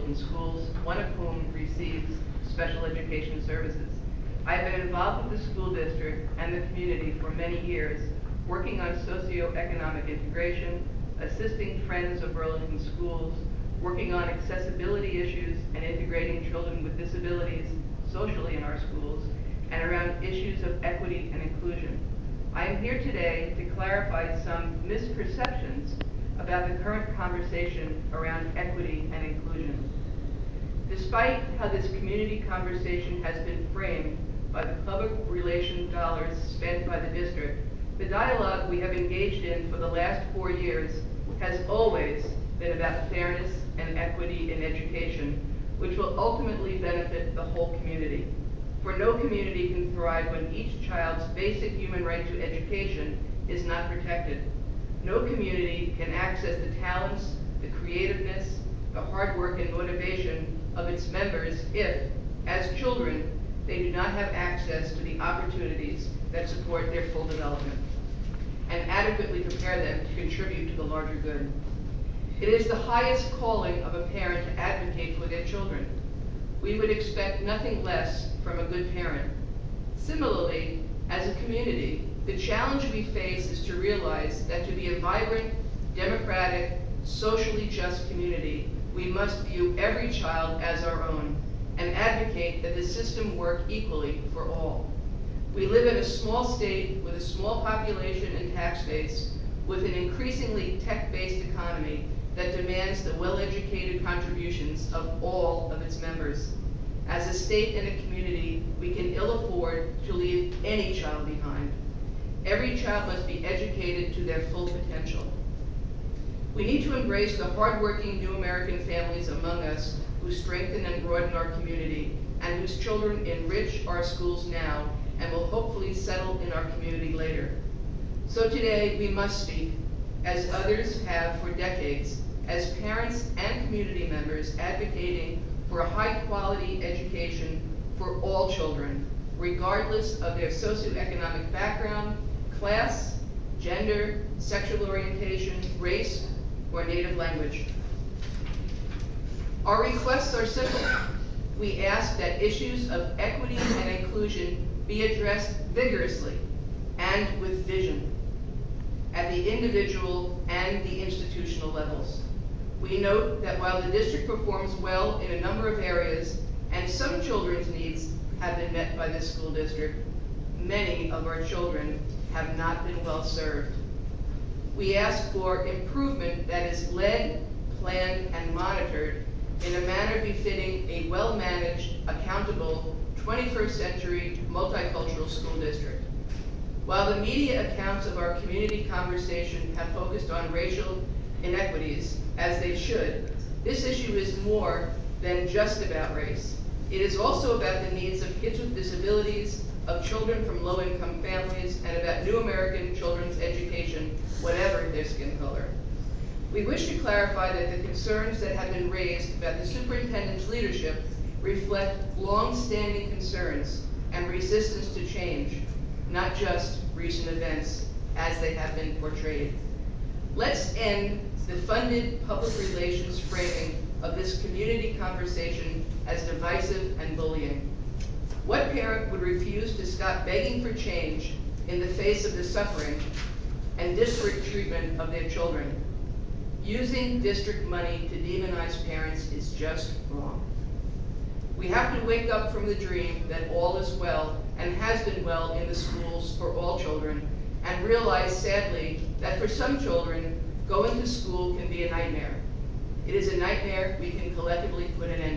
Littleton schools, one of whom receives special education services. I've been involved with the school district and the community for many years, working on socioeconomic integration, assisting Friends of Burlington Schools, working on accessibility issues and integrating children with disabilities socially in our schools, and around issues of equity and inclusion. I am here today to clarify some misperceptions about the current conversation around equity and inclusion. Despite how this community conversation has been framed by the public relations dollars spent by the district, the dialogue we have engaged in for the last 4 years has always been about fairness and equity in education, which will ultimately benefit the whole community. For no community can thrive when each child's basic human right to education is not protected. No community can access the talents, the creativeness, the hard work and motivation of its members if, as children, they do not have access to the opportunities that support their full development and adequately prepare them to contribute to the larger good. It is the highest calling of a parent to advocate for their children. We would expect nothing less from a good parent. Similarly, as a community, the challenge we face is to realize that to be a vibrant, democratic, socially just community, we must view every child as our own and advocate that the system work equally for all. We live in a small state with a small population and tax base, with an increasingly tech-based economy that demands the well-educated contributions of all of its members. As a state and a community, we can ill afford to leave any child behind. Every child must be educated to their full potential. We need to embrace the hardworking new American families among us who strengthen and broaden our community and whose children enrich our schools now and will hopefully settle in our community later. So today we must speak, as others have for decades, as parents and community members advocating for a high-quality education for all children, regardless of their socioeconomic background, class, gender, sexual orientation, race, or native language. Our requests are simple. We ask that issues of equity and inclusion be addressed vigorously and with vision at the individual and the institutional levels. We note that while the district performs well in a number of areas and some children's needs have been met by this school district, many of our children have not been well served. We ask for improvement that is led, planned, and monitored in a manner befitting a well-managed, accountable, 21st century multicultural school district. While the media accounts of our community conversation have focused on racial inequities, as they should, this issue is more than just about race. It is also about the needs of kids with disabilities, of children from low-income families, and about new American children's education, whatever their skin color. We wish to clarify that the concerns that have been raised about the superintendent's leadership reflect long-standing concerns and resistance to change, not just recent events as they have been portrayed. Let's end the funded public relations framing of this community conversation as divisive and bullying. What parent would refuse to stop begging for change in the face of the suffering and disparate treatment of their children? Using district money to demonize parents is just wrong. We have to wake up from the dream that all is well and has been well in the schools for all children, and realize sadly that for some children, going to school can be a nightmare. It is a nightmare we can collectively put an end